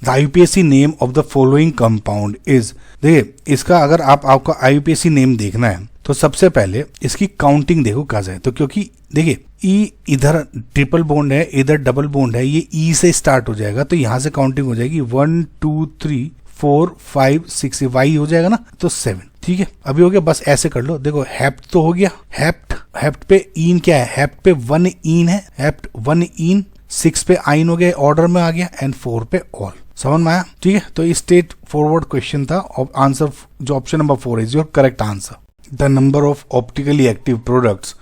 The IUPAC name of the following compound is. देखिए इसका अगर आपका आईयूपीएसी नेम देखना है तो सबसे पहले इसकी काउंटिंग देखो कहाँ जाए। तो क्योंकि देखिए ई इधर ट्रिपल बॉन्ड है, इधर डबल बॉन्ड है, ये ई से स्टार्ट हो जाएगा तो यहां से काउंटिंग हो जाएगी 1 2 3 4 5 6, वाई हो जाएगा ना तो 7। ठीक है, अभी हो गया, बस ऐसे कर लो। देखो हेप्ट तो हो गया, हेप्ट पे ईन क्या है, हेप्ट पे 1 ईन है, हेप्ट 1 ईन, 6 पे आइन हो गया, ऑर्डर में आ गया, एंड 4 पे ऑल। समझ में आया? ठीक है, तो ये स्ट्रेट फॉरवर्ड क्वेश्चन था। आंसर जो option number 4 is your correct answer. The number of optically active products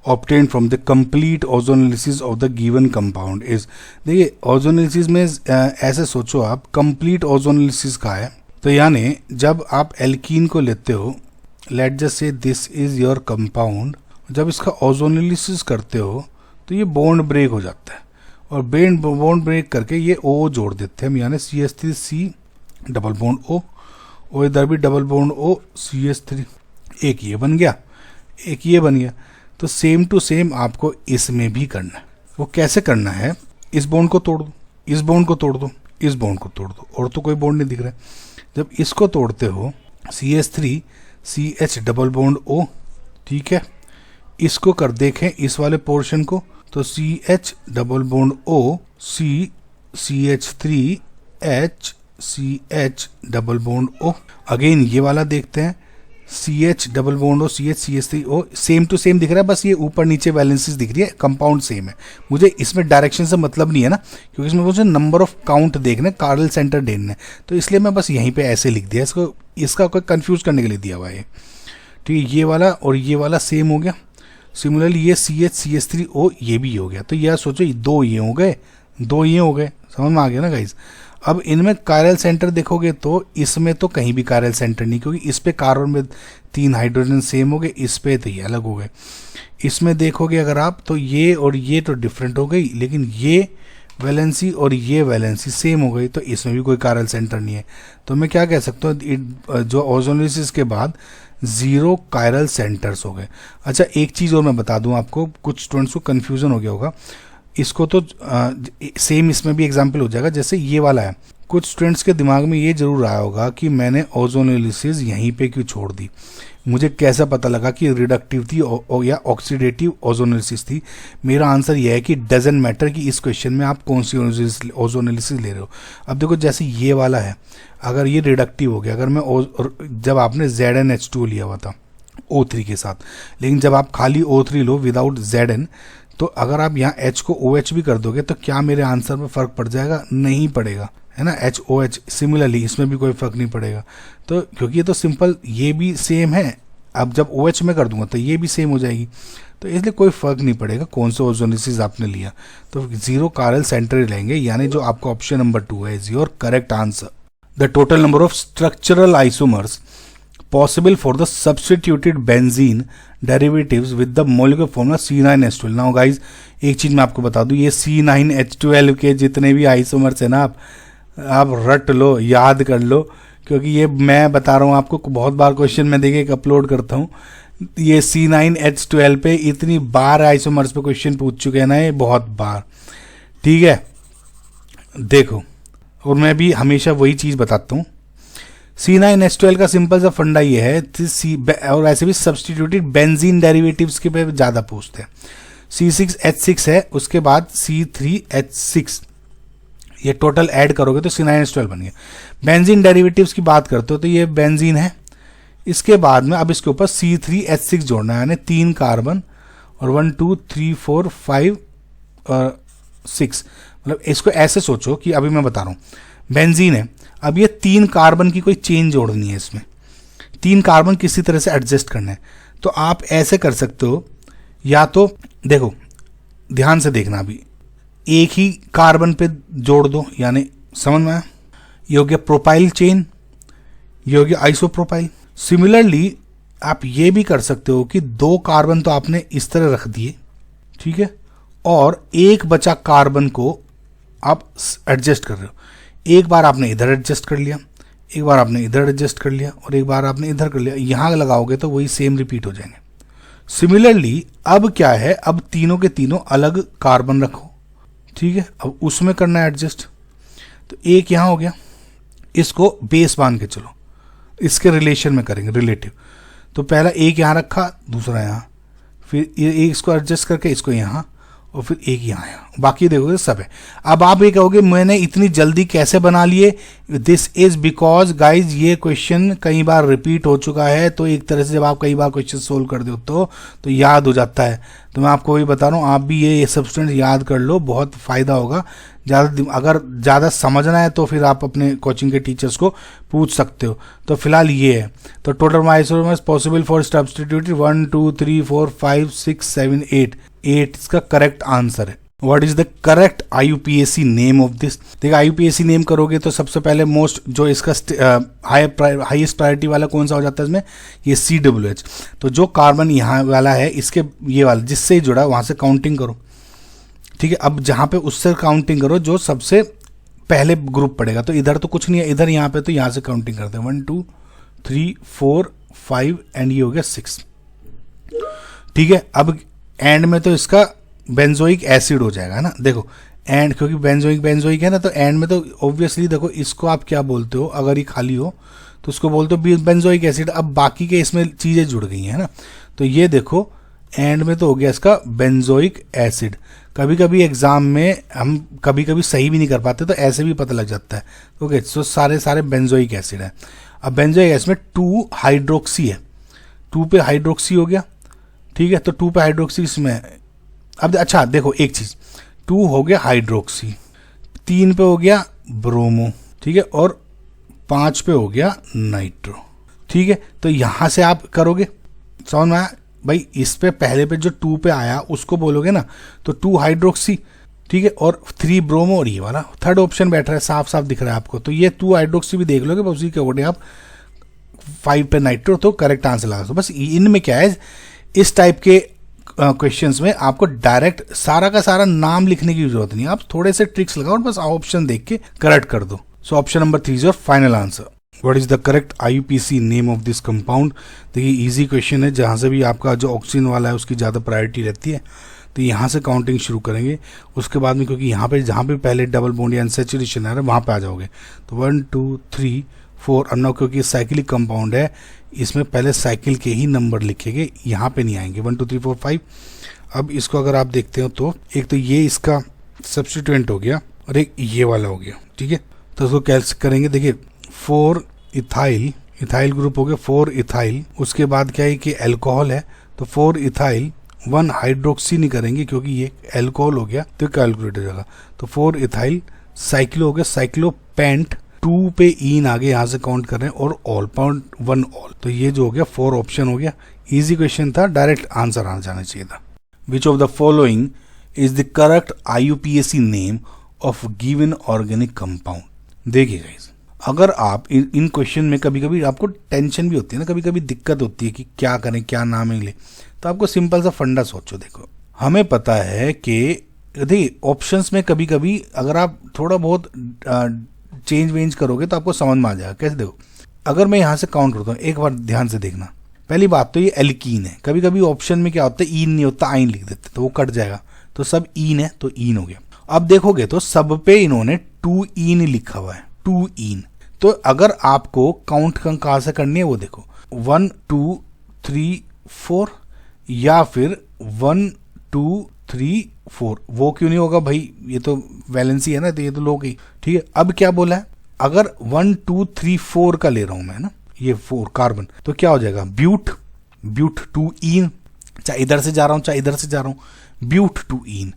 obtained from the complete ozonolysis of the given compound is। देखिए ओजोनोलिसिस में ऐसे सोचो आप, complete ozonolysis का है तो यानी जब आप एल्कीन को लेते हो, let just say this is your compound, जब इसका ओजोनोलिसिस करते हो तो ये बॉन्ड ब्रेक हो जाता है और बॉन्ड ब्रेक करके ये O जोड़ देते हैं हम, यानी CH3C डबल बॉन्ड O, और इधर भी डबल बॉन्ड O CH3, एक ये बन गया, एक ये बन गया। तो सेम टू सेम आपको इसमें भी करना है। वो कैसे करना है, इस बॉन्ड को तोड़ दो, इस बॉन्ड को तोड़ दो, इस बॉन्ड को तोड़ दो, और तो कोई बॉन्ड नहीं दिख रहा है। जब इसको तोड़ते हो CH3 CH double bond O, ठीक है, इसको कर देखें इस वाले पोर्शन को तो CH double bond O C CH3 H CH double bond O। Again ये वाला देखते हैं, CH double bond O CH CH3O, same to same दिख रहा है, बस ये ऊपर नीचे वैलेंसीज दिख रही है, कंपाउंड सेम है। मुझे इसमें डायरेक्शन से मतलब नहीं है ना, क्योंकि इसमें मुझे नंबर ऑफ काउंट देखना है, कार्डल सेंटर देखना है, तो इसलिए मैं बस यहीं पे ऐसे लिख दिया इसको, इसका कोई कंफ्यूज करने के लिए दिया हुआ है। ठीक है, ये वाला और ये वाला सेम हो गया। सिमिलरली ये CH CH3O ये भी हो गया। तो यह सोचो दो ये हो गए, दो ये हो गए, समझ में आ गया ना गाइज। अब इनमें कायरल सेंटर देखोगे तो इसमें तो कहीं भी कायरल सेंटर नहीं, क्योंकि इस पे कार्बन में 3 हाइड्रोजन सेम हो गए, इस पे तो ये अलग हो गए। इसमें देखोगे अगर आप तो ये और ये तो डिफरेंट हो गई, लेकिन ये वैलेंसी और ये वैलेंसी सेम हो गई, तो इसमें भी कोई कायरल सेंटर नहीं है। तो मैं क्या कह सकता हूँ, जो ओजोनोलिसिस के बाद 0 कायरल सेंटर्स हो गए। अच्छा एक चीज़ और मैं बता दूं आपको, कुछ स्टूडेंट्स को कन्फ्यूजन हो गया होगा, इसको तो सेम इसमें भी एग्जाम्पल हो जाएगा, जैसे ये वाला है। कुछ स्टूडेंट्स के दिमाग में ये जरूर आया होगा कि मैंने ओजोनोलिसिस यहीं पे क्यों छोड़ दी, मुझे कैसा पता लगा कि रिडक्टिव थी या ऑक्सीडेटिव ओजोनोलिसिस थी। मेरा आंसर यह है कि डजेंट मैटर कि इस क्वेश्चन में आप कौन सी ओजोनोलिसिस ले रहे हो। अब देखो जैसे ये वाला है, अगर ये रिडक्टिव हो गया, अगर मैं जब आपने ZnH2 लिया हुआ था O3 के साथ, लेकिन जब आप खाली O3 लो विदाउट Zn, तो अगर आप यहाँ H को OH भी कर दोगे तो क्या मेरे आंसर में फर्क पड़ जाएगा? नहीं पड़ेगा, है ना। HOH सिमिलरली इसमें भी कोई फर्क नहीं पड़ेगा, तो क्योंकि ये तो सिंपल, ये भी सेम है। अब जब OH में कर दूंगा तो ये भी सेम हो जाएगी, तो इसलिए कोई फर्क नहीं पड़ेगा कौन सा ओजोनोलिसिस आपने लिया। तो 0 कायरल सेंटर लेंगे, यानी जो आपका ऑप्शन नंबर 2 है is your correct answer. The total number of structural isomers possible for the substituted benzene derivatives with the molecular formula C9H12। Now guys एक चीज मैं आपको बता दूं, ये C9H12 के जितने भी आइसोमर्स है ना, आप रट लो, याद कर लो, क्योंकि ये मैं बता रहा हूँ आपको, बहुत बार क्वेश्चन में देखिए अपलोड करता हूँ। ये C9H12 पे इतनी बार आइसोमर्स पे क्वेश्चन पूछ चुके हैं ना, ये बहुत बार। ठीक है, देखो, और मैं भी हमेशा वही चीज बताता हूँ। C9H12 का सिंपल सा फंडा ये है, और ऐसे भी सब्सटीट्यूटेड बेंजीन डेरिवेटिव्स के पे ज्यादा पूछते हैं। C6H6 है, उसके बाद C3H6, ये टोटल ऐड करोगे तो C9H12 बन गया। बेंजीन डेरिवेटिव्स की बात करते हो तो ये बेंजीन है, इसके बाद में अब इसके ऊपर C3H6 जोड़ना है, यानी 3 कार्बन और 1 2 3 4 5 और 6। मतलब इसको ऐसे सोचो कि अभी मैं बता रहा हूँ, बेंजीन है, अब ये 3 कार्बन की कोई चेन जोड़नी है, इसमें 3 कार्बन किसी तरह से एडजस्ट करना है। तो आप ऐसे कर सकते हो, या तो देखो ध्यान से देखना, अभी एक ही कार्बन पे जोड़ दो, यानी समझ में आया, ये हो गया प्रोपाइल चेन, ये हो गया आइसोप्रोपाइल। सिमिलरली आप ये भी कर सकते हो कि 2 कार्बन तो आपने इस तरह रख दिए, ठीक है, और एक बचा कार्बन को आप एडजस्ट कर रहे हो। एक बार आपने इधर एडजस्ट कर लिया, एक बार आपने इधर एडजस्ट कर लिया, और एक बार आपने इधर कर लिया, यहां लगाओगे तो वही सेम रिपीट हो जाएंगे। सिमिलरली अब क्या है, अब तीनों के तीनों अलग कार्बन रखो, ठीक है, अब उसमें करना है एडजस्ट। तो एक यहाँ हो गया, इसको बेस मान के चलो, इसके रिलेशन में करेंगे, रिलेटिव। तो पहला एक यहाँ रखा, दूसरा यहाँ, फिर ये एक इसको एडजस्ट करके इसको यहाँ, और फिर एक यहाँ आया, बाकी देखोगे सब है। अब आप ये कहोगे मैंने इतनी जल्दी कैसे बना लिए, दिस इज बिकॉज गाइज ये क्वेश्चन कई बार रिपीट हो चुका है, तो एक तरह से जब आप कई बार क्वेश्चन सोल्व कर दो तो याद हो जाता है। तो मैं आपको वही बता रहा हूँ, आप भी ये सब स्टूडेंट याद कर लो, बहुत फायदा होगा। अगर ज़्यादा समझना है तो फिर आप अपने कोचिंग के टीचर्स को पूछ सकते हो। तो फिलहाल ये है, तो total isomers possible for substitute 1 2 3 4 5 6 7 8 इसका करेक्ट आंसर है। What is the correct IUPAC name of this? देखिए IUPAC नेम करोगे तो सबसे पहले मोस्ट जो इसका हाईएस्ट प्रायोरिटी वाला कौन सा हो जाता है इसमें, ये CWH। तो जो कार्बन यहाँ वाला है इसके ये वाला जिससे ही जुड़ा वहां से काउंटिंग करो, ठीक है। अब जहाँ पे उससे काउंटिंग करो जो सबसे पहले ग्रुप पड़ेगा, तो इधर तो कुछ नहीं है, इधर यहाँ पे तो यहाँ से काउंटिंग करते हैं 1 2 3 4 5 एंड ये हो गया 6, ठीक है। अब एंड में तो इसका बेंजोइक एसिड हो जाएगा ना, देखो एंड, क्योंकि बेंजोइक है ना, तो एंड में तो ऑब्वियसली देखो इसको आप क्या बोलते हो, अगर ये खाली हो तो उसको बोलते हो बेंजोइक एसिड। अब बाकी के इसमें चीज़ें जुड़ गई हैं ना, तो ये देखो एंड में तो हो गया इसका बेंजोइक एसिड। कभी कभी एग्जाम में हम कभी कभी सही भी नहीं कर पाते, तो ऐसे भी पता लग जाता है। ओके, सो सारे बेंजोइक एसिड है। अब बेंजोइक एसिड में 2 हाइड्रोक्सी है, 2 पे हाइड्रोक्सी हो गया, ठीक है। तो 2 पे हाइड्रोक्सी इसमें, अब अच्छा देखो एक चीज, 2 हो गया हाइड्रोक्सी, 3 पे हो गया ब्रोमो, ठीक है, और 5 पे हो गया नाइट्रो, ठीक है। तो यहां से आप करोगे, समझ में आया भाई? इस पे पहले पे जो 2 पे आया उसको बोलोगे ना, तो 2 हाइड्रोक्सी, ठीक है, और 3 ब्रोमो, और ये वाला थर्ड ऑप्शन बैठ रहा है, साफ साफ दिख रहा है आपको। तो ये 2 हाइड्रोक्सी भी देख लोगे, बस उसी के अकॉर्डिंग आप 5 पे नाइट्रो, तो करेक्ट आंसर लगा दो। बस इनमें क्या है, इस टाइप के क्वेश्चंस में आपको डायरेक्ट सारा का सारा नाम लिखने की जरूरत नहीं है, आप थोड़े से ट्रिक्स लगाओ और बस ऑप्शन देख के करेक्ट कर दो। So option number 3 is your final answer. What is the correct IUPAC name of this compound? देखिए इजी क्वेश्चन है, जहां से भी आपका जो ऑक्सीजन वाला है उसकी ज़्यादा प्रायोरिटी रहती है, तो यहाँ से काउंटिंग शुरू करेंगे। उसके बाद में क्योंकि यहाँ पे जहाँ पे पहले डबल बॉन्ड या अनसैचुरेशन है वहाँ पे आ जाओगे, तो 1 2 3 4। अब ना क्योंकि साइक्लिक कंपाउंड है, इसमें पहले साइकिल के ही नंबर लिखेंगे, यहाँ पे नहीं आएंगे 1 2 3 4 5। अब इसको अगर आप देखते हो तो एक तो ये इसका सब्स्टिट्यूएंट हो गया और एक ये वाला हो गया, ठीक है। तो इसको कैलकुलेट करेंगे, देखिए 4 इथाइल ग्रुप हो गया, 4 इथाइल। उसके बाद क्या है कि अल्कोहल है, तो 4 इथाइल 1 हाइड्रोक्सी नहीं करेंगे क्योंकि ये अल्कोहल हो गया, तो कैलकुलेट हो जाएगा। तो 4 इथाइल साइक्लो हो गया, साइक्लोपेंट, 2 पे ईन आगे यहाँ से काउंट कर रहे हैं, और ऑल पाउंड 1 ऑल। तो ये जो हो गया 4 ऑप्शन हो गया। इजी क्वेश्चन था, डायरेक्ट आंसर आ जाना चाहिए था। Which of the following is the correct IUPAC name of given organic compound? देखिए गाइस, अगर आप इन क्वेश्चन में कभी कभी आपको टेंशन भी होती है ना, कभी कभी दिक्कत होती है कि क्या करें, क्या नाम है ले, तो आपको सिंपल सा फंडा सोचो। देखो हमें पता है कि देखिए ऑप्शंस में कभी कभी अगर आप थोड़ा बहुत चेंज वेंज करोगे तो आपको समझ में आ जाएगा। कैसे? देखो अगर मैं यहाँ से काउंट करता हूँ, एक बार ध्यान से देखना। पहली बात तो ये एल्कीन है, कभी कभी ऑप्शन में क्या होता है ईन नहीं होता, आइन लिख देते तो वो कट जाएगा, तो सब ईन है तो ईन हो गया। अब देखोगे तो सब पे इन्होंने 2 ईन लिखा हुआ है, 2 ईन। तो अगर आपको काउंट कहाँ से करनी है वो देखो, 1 2 3 4 या फिर 1 2 3 4। वो क्यों नहीं होगा भाई, ये तो वैलेंसी है ना, तो ये तो लोग ही, ठीक है। अब क्या बोला है, अगर 1 2 3 4 का ले रहा हूं मैं ना, ये 4 कार्बन, तो क्या हो जाएगा ब्यूट 2 ईन, चाहे इधर से जा रहा हूं चाहे इधर से जा रहा हूं, ब्यूट 2 ईन।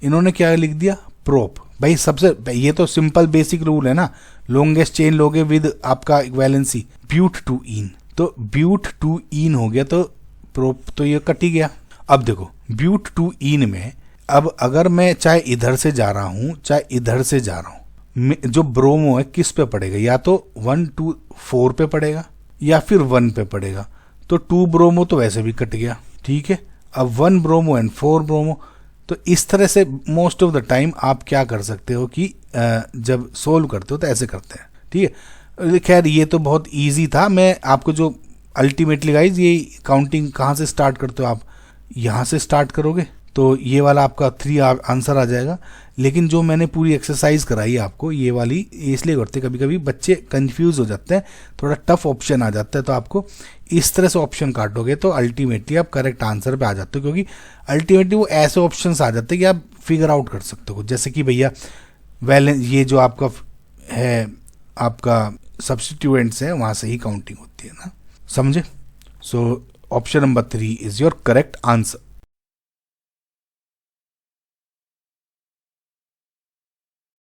इन्होंने क्या लिख दिया प्रोप। भाई सबसे ये तो सिंपल बेसिक रूल है ना, लॉन्गेस्ट चेन लोगे विद आपका वैलेंसी, ब्यूट 2 ईन। तो ब्यूट 2 ईन हो गया, तो प्रोप तो ये कट ही गया। अब देखो ब्यूट 2 ईन में अब अगर मैं चाहे इधर से जा रहा हूं चाहे इधर से जा रहा हूं, जो ब्रोमो है किस पे पड़ेगा, या तो 1 2 4 पे पड़ेगा या फिर 1 पे पड़ेगा। तो 2 ब्रोमो तो वैसे भी कट गया, ठीक है। अब 1 ब्रोमो एंड 4 ब्रोमो। तो इस तरह से मोस्ट ऑफ द टाइम आप क्या कर सकते हो कि जब सोल्व करते हो तो ऐसे करते हैं, ठीक है। खैर ये तो बहुत इजी था, मैं आपको जो अल्टीमेटली गाइज ये काउंटिंग कहाँ से स्टार्ट करते हो, आप यहाँ से स्टार्ट करोगे, तो ये वाला आपका 3 आंसर आ जाएगा। लेकिन जो मैंने पूरी एक्सरसाइज कराई है आपको, ये वाली इसलिए करते, कभी कभी बच्चे कंफ्यूज हो जाते हैं, थोड़ा टफ ऑप्शन आ जाता है, तो आपको इस तरह से ऑप्शन काटोगे तो अल्टीमेटली आप करेक्ट आंसर पे आ जाते हो, क्योंकि अल्टीमेटली वो ऐसे ऑप्शंस आ जाते हैं कि आप फिगर आउट कर सकते हो। जैसे कि भैया बैलेंस, ये जो आपका है आपका सब्स्टिट्यूएंट्स है, वहां से ही काउंटिंग होती है ना, समझे। So option number 3 is your correct answer.